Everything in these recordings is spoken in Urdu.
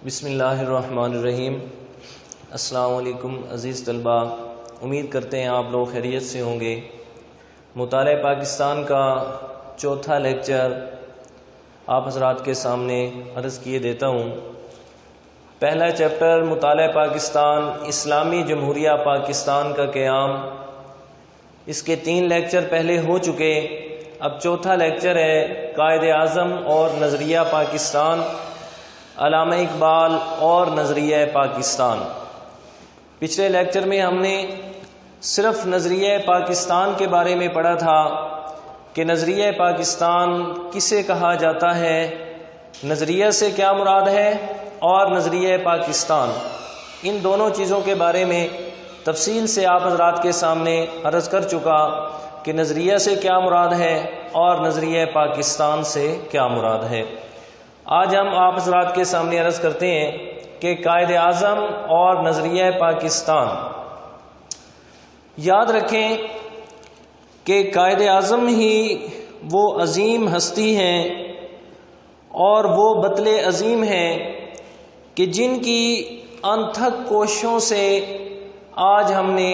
بسم اللہ الرحمن الرحیم۔ السلام علیکم عزیز طلباء، امید کرتے ہیں آپ لوگ خیریت سے ہوں گے۔ مطالعہ پاکستان کا چوتھا لیکچر آپ حضرات کے سامنے عرض کیے دیتا ہوں۔ پہلا چیپٹر مطالعہ پاکستان، اسلامی جمہوریہ پاکستان کا قیام، اس کے 3 لیکچر پہلے ہو چکے۔ اب چوتھا لیکچر ہے قائد اعظم اور نظریہ پاکستان، علامہ اقبال اور نظریہ پاکستان۔ پچھلے لیکچر میں ہم نے صرف نظریہ پاکستان کے بارے میں پڑھا تھا کہ نظریہ پاکستان کسے کہا جاتا ہے، نظریہ سے کیا مراد ہے، اور نظریہ پاکستان، ان دونوں چیزوں کے بارے میں تفصیل سے آپ حضرات کے سامنے عرض کر چکا کہ نظریہ سے کیا مراد ہے اور نظریہ پاکستان سے کیا مراد ہے۔ آج ہم آپ حضرات کے سامنے عرض کرتے ہیں کہ قائد اعظم اور نظریہ پاکستان۔ یاد رکھیں کہ قائد اعظم ہی وہ عظیم ہستی ہیں اور وہ بطل عظیم ہیں کہ جن کی انتھک کوششوں سے آج ہم نے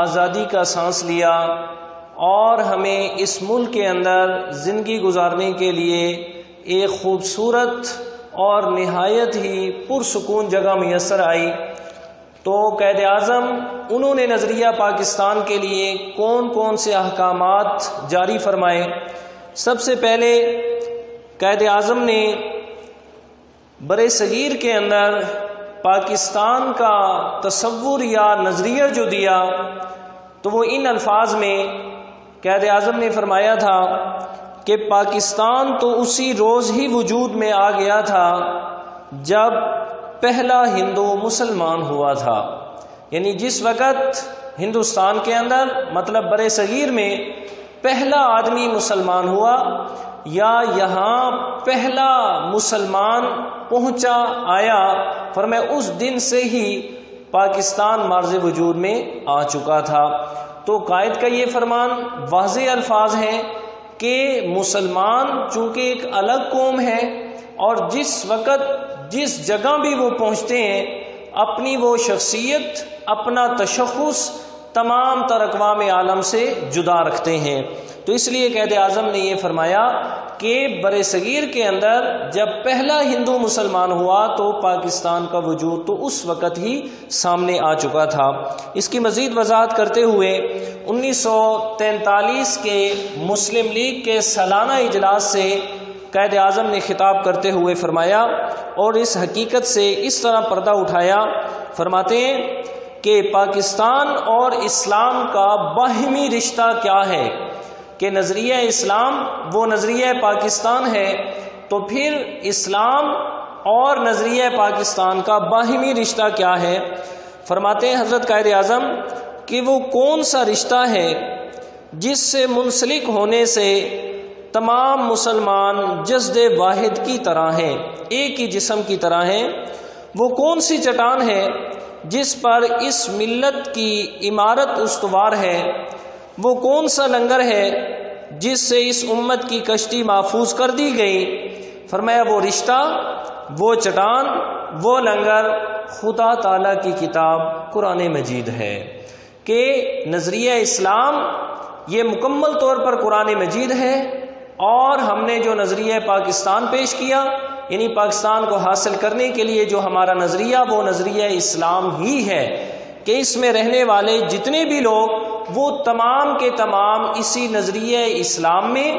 آزادی کا سانس لیا اور ہمیں اس ملک کے اندر زندگی گزارنے کے لیے ایک خوبصورت اور نہایت ہی پرسکون جگہ میسر آئی۔ تو قائد اعظم انہوں نے نظریہ پاکستان کے لیے کون کون سے احکامات جاری فرمائے؟ سب سے پہلے قائد اعظم نے برِ صغیر کے اندر پاکستان کا تصور یا نظریہ جو دیا تو وہ ان الفاظ میں قائد اعظم نے فرمایا تھا کہ پاکستان تو اسی روز ہی وجود میں آ گیا تھا جب پہلا ہندو مسلمان ہوا تھا۔ یعنی جس وقت ہندوستان کے اندر مطلب برِ صغیر میں پہلا آدمی مسلمان ہوا یا یہاں پہلا مسلمان پہنچا آیا، فرمایا اس دن سے ہی پاکستان معرض وجود میں آ چکا تھا۔ تو قائد کا یہ فرمان واضح الفاظ ہیں کہ مسلمان چونکہ ایک الگ قوم ہے اور جس وقت جس جگہ بھی وہ پہنچتے ہیں اپنی وہ شخصیت، اپنا تشخص تمام تر اقوام عالم سے جدا رکھتے ہیں۔ تو اس لیے قائد اعظم نے یہ فرمایا کہ برِ صغیر کے اندر جب پہلا ہندو مسلمان ہوا تو پاکستان کا وجود تو اس وقت ہی سامنے آ چکا تھا۔ اس کی مزید وضاحت کرتے ہوئے 1943 کے مسلم لیگ کے سالانہ اجلاس سے قائد اعظم نے خطاب کرتے ہوئے فرمایا اور اس حقیقت سے اس طرح پردہ اٹھایا، فرماتے ہیں کہ پاکستان اور اسلام کا باہمی رشتہ کیا ہے، کہ نظریہ اسلام وہ نظریہ پاکستان ہے، تو پھر اسلام اور نظریہ پاکستان کا باہمی رشتہ کیا ہے؟ فرماتے ہیں حضرت قائد اعظم کہ وہ کون سا رشتہ ہے جس سے منسلک ہونے سے تمام مسلمان جسد واحد کی طرح ہیں، ایک ہی جسم کی طرح ہیں۔ وہ کون سی چٹان ہے جس پر اس ملت کی عمارت استوار ہے؟ وہ کون سا لنگر ہے جس سے اس امت کی کشتی محفوظ کر دی گئی؟ فرمایا وہ رشتہ، وہ چٹان، وہ لنگر خدا تعالیٰ کی کتاب قرآن مجید ہے۔ کہ نظریہ اسلام یہ مکمل طور پر قرآن مجید ہے، اور ہم نے جو نظریہ پاکستان پیش کیا یعنی پاکستان کو حاصل کرنے کے لیے جو ہمارا نظریہ وہ نظریہ اسلام ہی ہے، کہ اس میں رہنے والے جتنے بھی لوگ وہ تمام کے تمام اسی نظریہ اسلام میں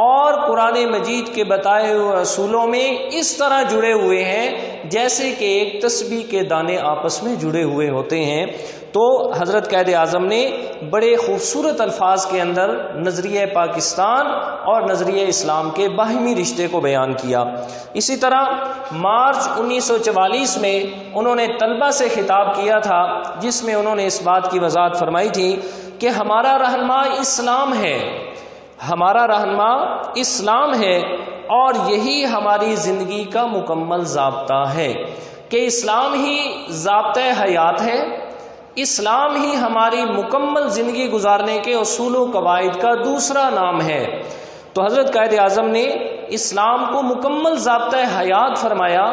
اور قرآن مجید کے بتائے ہوئے اصولوں میں اس طرح جڑے ہوئے ہیں جیسے کہ ایک تسبیح کے دانے آپس میں جڑے ہوئے ہوتے ہیں۔ تو حضرت قائد اعظم نے بڑے خوبصورت الفاظ کے اندر نظریہ پاکستان اور نظریہ اسلام کے باہمی رشتے کو بیان کیا۔ اسی طرح مارچ 1944 میں انہوں نے طلبہ سے خطاب کیا تھا جس میں انہوں نے اس بات کی وضاحت فرمائی تھی کہ ہمارا رہنما اسلام ہے، ہمارا رہنما اسلام ہے اور یہی ہماری زندگی کا مکمل ضابطہ ہے، کہ اسلام ہی ضابطۂ حیات ہے، اسلام ہی ہماری مکمل زندگی گزارنے کے اصول و قواعد کا دوسرا نام ہے۔ تو حضرت قائد اعظم نے اسلام کو مکمل ضابطۂ حیات فرمایا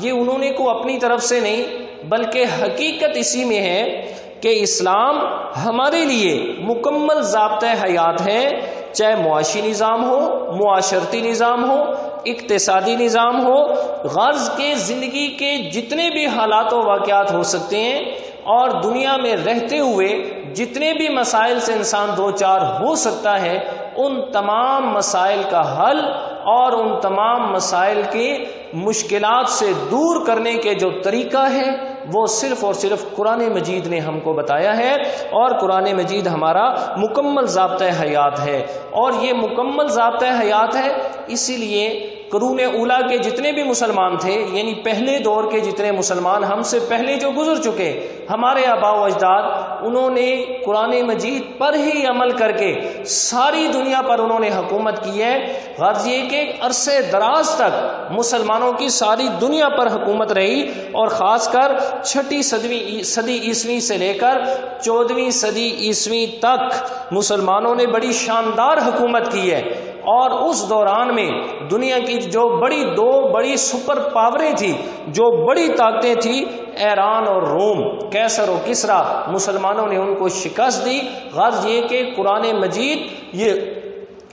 یہ انہوں نے کو اپنی طرف سے نہیں، بلکہ حقیقت اسی میں ہے کہ اسلام ہمارے لیے مکمل ضابطۂ حیات ہے، چاہے معاشی نظام ہو، معاشرتی نظام ہو، اقتصادی نظام ہو، غرض کے زندگی کے جتنے بھی حالات و واقعات ہو سکتے ہیں، اور دنیا میں رہتے ہوئے جتنے بھی مسائل سے انسان دو چار ہو سکتا ہے، ان تمام مسائل کا حل اور ان تمام مسائل کی مشکلات سے دور کرنے کے جو طریقہ ہے وہ صرف اور صرف قرآن مجید نے ہم کو بتایا ہے، اور قرآن مجید ہمارا مکمل ضابطۂ حیات ہے۔ اور یہ مکمل ضابطۂ حیات ہے اسی لیے قرون اولیٰ کے جتنے بھی مسلمان تھے، یعنی پہلے دور کے جتنے مسلمان ہم سے پہلے جو گزر چکے، ہمارے آباء و اجداد، انہوں نے قرآن مجید پر ہی عمل کر کے ساری دنیا پر انہوں نے حکومت کی ہے۔ غرض یہ کہ عرصے دراز تک مسلمانوں کی ساری دنیا پر حکومت رہی، اور خاص کر 6 صدی عیسوی سے لے کر 14ویں صدی عیسوی تک مسلمانوں نے بڑی شاندار حکومت کی ہے۔ اور اس دوران میں دنیا کی جو دو بڑی سپر پاوریں تھی، جو بڑی طاقتیں تھیں، ایران اور روم، کیسر و کسریٰ، مسلمانوں نے ان کو شکست دی۔ غرض یہ کہ قرآن مجید یہ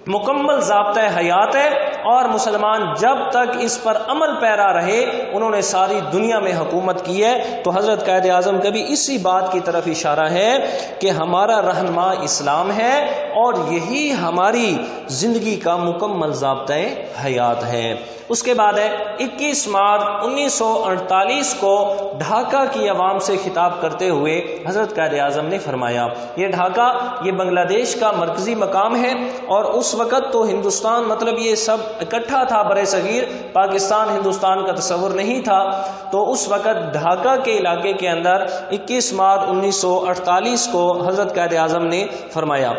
مکمل ضابطۂ حیات ہے، اور مسلمان جب تک اس پر عمل پیرا رہے انہوں نے ساری دنیا میں حکومت کی ہے۔ تو حضرت قائد اعظم کا بھی اسی بات کی طرف اشارہ ہے کہ ہمارا رہنما اسلام ہے، اور یہی ہماری زندگی کا مکمل ضابطۂ حیات ہے۔ اس کے بعد ہے 21 مارچ 1948 کو ڈھاکہ کی عوام سے خطاب کرتے ہوئے حضرت قائد اعظم نے فرمایا، یہ ڈھاکہ یہ بنگلہ دیش کا مرکزی مقام ہے، اور اس وقت تو ہندوستان مطلب یہ سب اکٹھا تھا، برِ صغیر پاکستان ہندوستان کا تصور نہیں تھا۔ تو اس وقت ڈھاکہ کے علاقے کے اندر 21 مارچ 1948 کو حضرت قائد اعظم نے فرمایا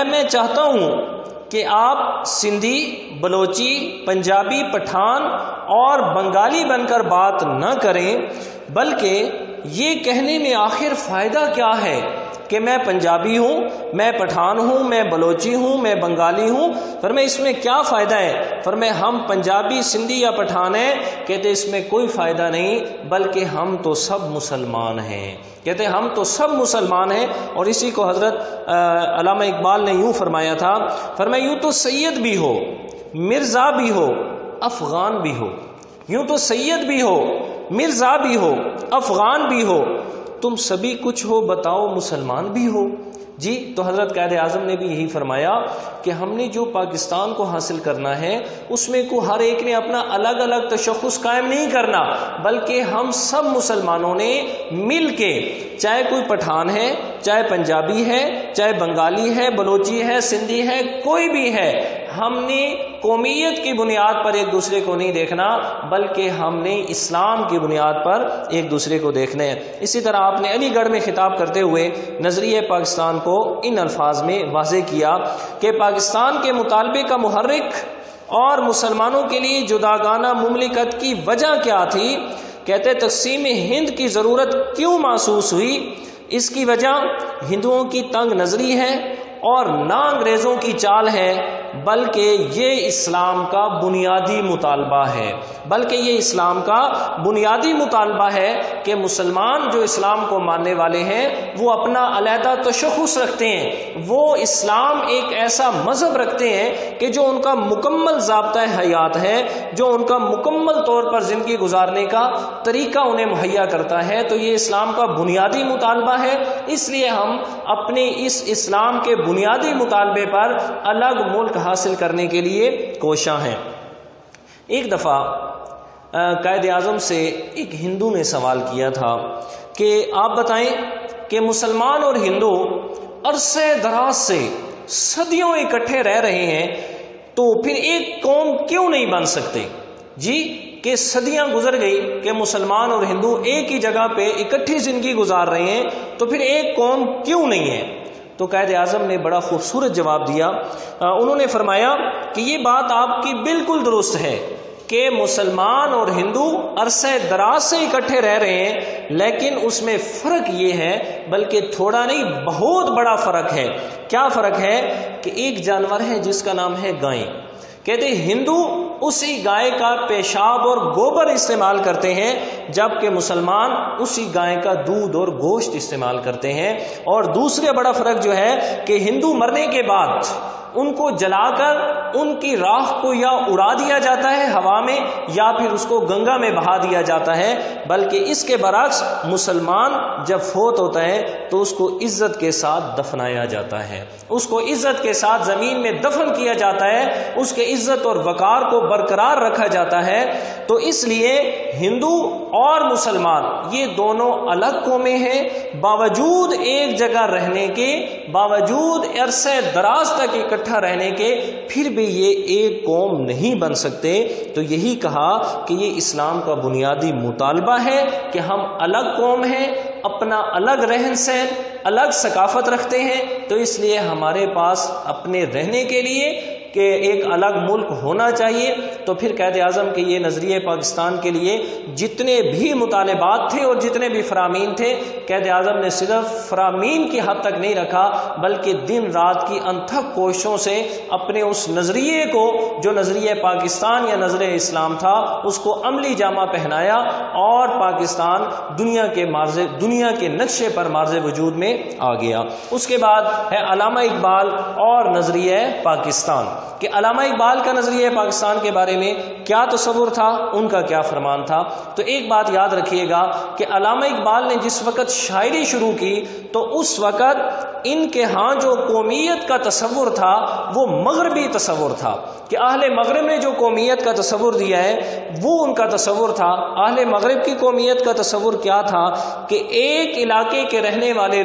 میں چاہتا ہوں کہ آپ سندھی، بلوچی، پنجابی، پٹھان اور بنگالی بن کر بات نہ کریں، بلکہ یہ کہنے میں آخر فائدہ کیا ہے کہ میں پنجابی ہوں، میں پٹھان ہوں، میں بلوچی ہوں، میں بنگالی ہوں، فرمایا اس میں کیا فائدہ ہے؟ فرمایا ہم پنجابی، سندھی یا پٹھان ہیں، کہتے اس میں کوئی فائدہ نہیں، بلکہ ہم تو سب مسلمان ہیں، کہتے ہم تو سب مسلمان ہیں۔ اور اسی کو حضرت علامہ اقبال نے یوں فرمایا تھا، فرمایا یوں تو سید بھی ہو، مرزا بھی ہو، افغان بھی ہو، یوں تو سید بھی ہو، مرزا بھی ہو، افغان بھی ہو، تم سبھی کچھ ہو بتاؤ مسلمان بھی ہو۔ جی تو حضرت قائد اعظم نے بھی یہی فرمایا کہ ہم نے جو پاکستان کو حاصل کرنا ہے اس میں کو ہر ایک نے اپنا الگ الگ تشخص قائم نہیں کرنا، بلکہ ہم سب مسلمانوں نے مل کے، چاہے کوئی پٹھان ہے، چاہے پنجابی ہے، چاہے بنگالی ہے، بلوچی ہے، سندھی ہے، کوئی بھی ہے، ہم نے قومیت کی بنیاد پر ایک دوسرے کو نہیں دیکھنا، بلکہ ہم نے اسلام کی بنیاد پر ایک دوسرے کو دیکھنا ہے۔ اسی طرح آپ نے علی گڑھ میں خطاب کرتے ہوئے نظریہ پاکستان کو ان الفاظ میں واضح کیا کہ پاکستان کے مطالبے کا محرک اور مسلمانوں کے لیے جداگانہ مملکت کی وجہ کیا تھی؟ کہتے تقسیم ہند کی ضرورت کیوں محسوس ہوئی؟ اس کی وجہ ہندوؤں کی تنگ نظری ہے اور نہ انگریزوں کی چال ہے، بلکہ یہ اسلام کا بنیادی مطالبہ ہے، بلکہ یہ اسلام کا بنیادی مطالبہ ہے کہ مسلمان جو اسلام کو ماننے والے ہیں وہ اپنا علیحدہ تشخص رکھتے ہیں، وہ اسلام ایک ایسا مذہب رکھتے ہیں کہ جو ان کا مکمل ضابطۂ حیات ہے، جو ان کا مکمل طور پر زندگی گزارنے کا طریقہ انہیں مہیا کرتا ہے۔ تو یہ اسلام کا بنیادی مطالبہ ہے، اس لیے ہم اپنے اس اسلام کے بنیادی مطالبے پر الگ ملک حاصل کرنے کے لیے کوشاں ہیں۔ ایک دفعہ قائد اعظم سے ایک ہندو نے سوال کیا تھا کہ آپ بتائیں کہ مسلمان اور ہندو عرصے دراز سے صدیوں اکٹھے رہ رہے ہیں، تو پھر ایک قوم کیوں نہیں بن سکتے؟ جی کہ صدیاں گزر گئی کہ مسلمان اور ہندو ایک ہی جگہ پہ اکٹھی زندگی گزار رہے ہیں، تو پھر ایک قوم کیوں نہیں ہے؟ تو قائد اعظم نے بڑا خوبصورت جواب دیا، انہوں نے فرمایا کہ یہ بات آپ کی بالکل درست ہے کہ مسلمان اور ہندو عرصے دراز سے اکٹھے رہ رہے ہیں، لیکن اس میں فرق یہ ہے، بلکہ تھوڑا نہیں بہت بڑا فرق ہے۔ کیا فرق ہے؟ کہ ایک جانور ہے جس کا نام ہے گائے، کہتے ہندو اسی گائے کا پیشاب اور گوبر استعمال کرتے ہیں، جبکہ مسلمان اسی گائے کا دودھ اور گوشت استعمال کرتے ہیں۔ اور دوسرا بڑا فرق جو ہے کہ ہندو مرنے کے بعد ان کو جلا کر ان کی راکھ کو یا اڑا دیا جاتا ہے ہوا میں، یا پھر اس کو گنگا میں بہا دیا جاتا ہے، بلکہ اس کے برعکس مسلمان جب فوت ہوتا ہے تو اس کو عزت کے ساتھ دفنایا جاتا ہے، اس کو عزت کے ساتھ زمین میں دفن کیا جاتا ہے، اس کے عزت اور وقار کو برقرار رکھا جاتا ہے۔ تو اس لیے ہندو اور مسلمان یہ دونوں الگ قومیں ہیں، باوجود ایک جگہ رہنے کے، باوجود عرصہ دراز تک اکٹھا رہنے کے، پھر بھی یہ ایک قوم نہیں بن سکتے۔ تو یہی کہا کہ یہ اسلام کا بنیادی مطالبہ ہے کہ ہم الگ قوم ہیں، اپنا الگ رہن سہن، الگ ثقافت رکھتے ہیں، تو اس لیے ہمارے پاس اپنے رہنے کے لیے کہ ایک الگ ملک ہونا چاہیے۔ تو پھر قائد اعظم کے یہ نظریے پاکستان کے لیے جتنے بھی مطالبات تھے اور جتنے بھی فرامین تھے، قائد اعظم نے صرف فرامین کی حد تک نہیں رکھا، بلکہ دن رات کی انتھک کوششوں سے اپنے اس نظریے کو جو نظریہ پاکستان یا نظریہ اسلام تھا اس کو عملی جامہ پہنایا، اور پاکستان دنیا کے نقشے پر مارز وجود میں آ گیا۔ اس کے بعد ہے علامہ اقبال اور نظریہ پاکستان، کہ علامہ اقبال کا نظریہ پاکستان کے بارے میں کیا تصور تھا، ان کا کیا فرمان تھا۔ تو ایک بات یاد رکھیے گا کہ علامہ اقبال نے جس وقت شاعری شروع کی تو اس وقت ان کے ہاں جو قومیت کا تصور تھا وہ مغربی تصور تھا، کہ اہل مغرب نے جو قومیت کا تصور دیا ہے وہ ان کا تصور تھا۔ اہل مغرب کی قومیت کا تصور کیا تھا کہ ایک علاقے کے رہنے والے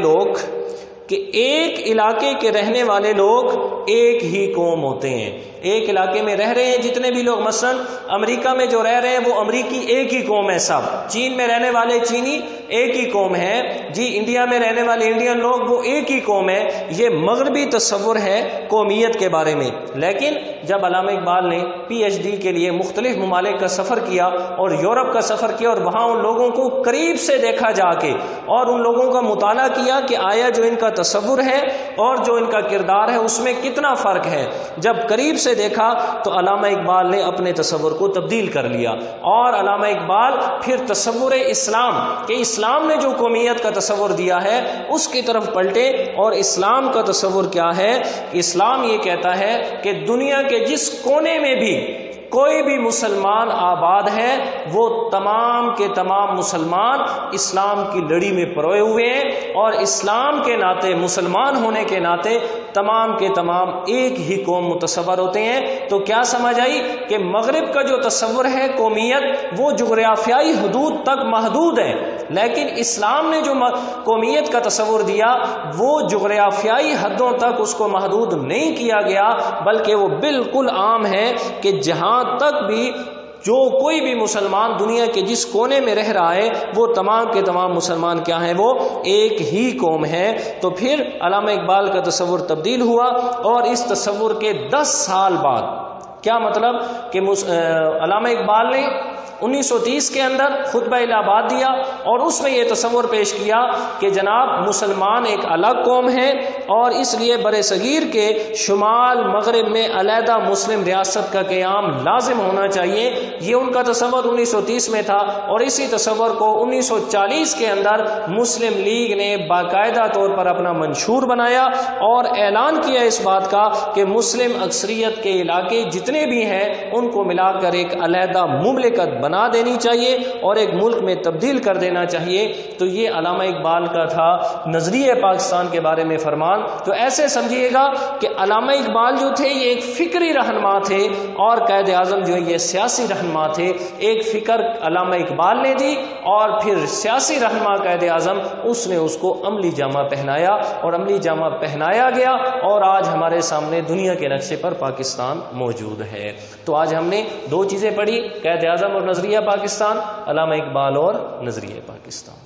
لوگ ایک ہی قوم ہوتے ہیں۔ ایک علاقے میں رہ رہے ہیں جتنے بھی لوگ، مثلا امریکہ میں جو رہ رہے ہیں وہ امریکی ایک ہی قوم ہے سب، چین میں رہنے والے چینی ایک ہی قوم ہے، جی انڈیا میں رہنے والے انڈین لوگ وہ ایک ہی قوم ہے۔ یہ مغربی تصور ہے قومیت کے بارے میں۔ لیکن جب علامہ اقبال نے پی ایچ ڈی کے لیے مختلف ممالک کا سفر کیا اور یورپ کا سفر کیا، اور وہاں ان لوگوں کو قریب سے دیکھا جا کے اور ان لوگوں کا مطالعہ کیا کہ آیا جو ان کا تصور ہے اور جو ان کا کردار ہے اس میں کتنا فرق ہے، جب قریب سے دیکھا تو علامہ اقبال نے اپنے تصور کو تبدیل کر لیا، اور علامہ اقبال پھر تصور اسلام کہ اسلام نے جو قومیت کا تصور دیا ہے اس کی طرف پلٹے۔ اور اسلام کا تصور کیا ہے؟ اسلام یہ کہتا ہے کہ دنیا کے جس کونے میں بھی کوئی بھی مسلمان آباد ہے وہ تمام کے تمام مسلمان اسلام کی لڑی میں پروئے ہوئے ہیں، اور اسلام کے ناطے، مسلمان ہونے کے ناطے تمام کے تمام ایک ہی قوم متصور ہوتے ہیں۔ تو کیا سمجھ آئی کہ مغرب کا جو تصور ہے قومیت وہ جغرافیائی حدود تک محدود ہے، لیکن اسلام نے جو قومیت کا تصور دیا وہ جغرافیائی حدوں تک اس کو محدود نہیں کیا گیا، بلکہ وہ بالکل عام ہے کہ جہاں تک بھی جو کوئی بھی مسلمان دنیا کے جس کونے میں رہ رہا ہے وہ تمام کے تمام مسلمان کیا ہیں؟ وہ ایک ہی قوم ہے۔ تو پھر علامہ اقبال کا تصور تبدیل ہوا، اور اس تصور کے 10 سال بعد، کیا مطلب کہ علامہ اقبال نے 1930 کے اندر خطبہ الہ آباد دیا، اور اس میں یہ تصور پیش کیا کہ جناب مسلمان ایک الگ قوم ہے، اور اس لیے بر صغیر کے شمال مغرب میں علیحدہ مسلم ریاست کا قیام لازم ہونا چاہیے۔ یہ ان کا تصور 1930 میں تھا، اور اسی تصور کو 1940 کے اندر مسلم لیگ نے باقاعدہ طور پر اپنا منشور بنایا اور اعلان کیا اس بات کا کہ مسلم اکثریت کے علاقے جتنے بھی ہیں ان کو ملا کر ایک علیحدہ مملکت بنا دینی چاہیے اور ایک ملک میں تبدیل کر دینا چاہیے۔ تو یہ علامہ اقبال کا تھا نظریہ پاکستان کے بارے میں فرمان۔ تو ایسے سمجھیے گا کہ علامہ اقبال جو تھے یہ ایک فکری رہنما تھے، اور قائد اعظم جو ہے یہ سیاسی رہنما تھے۔ ایک فکر علامہ اقبال نے دی، اور پھر سیاسی رہنما قائد اعظم اس نے اس کو عملی جامہ پہنایا، اور عملی جامہ پہنایا گیا، اور آج ہمارے سامنے دنیا کے نقشے پر پاکستان موجود ہے۔ تو آج ہم نے 2 چیزیں پڑھی، قائد اعظم اور نظریہ پاکستان، علامہ اقبال اور نظریہ پاکستان۔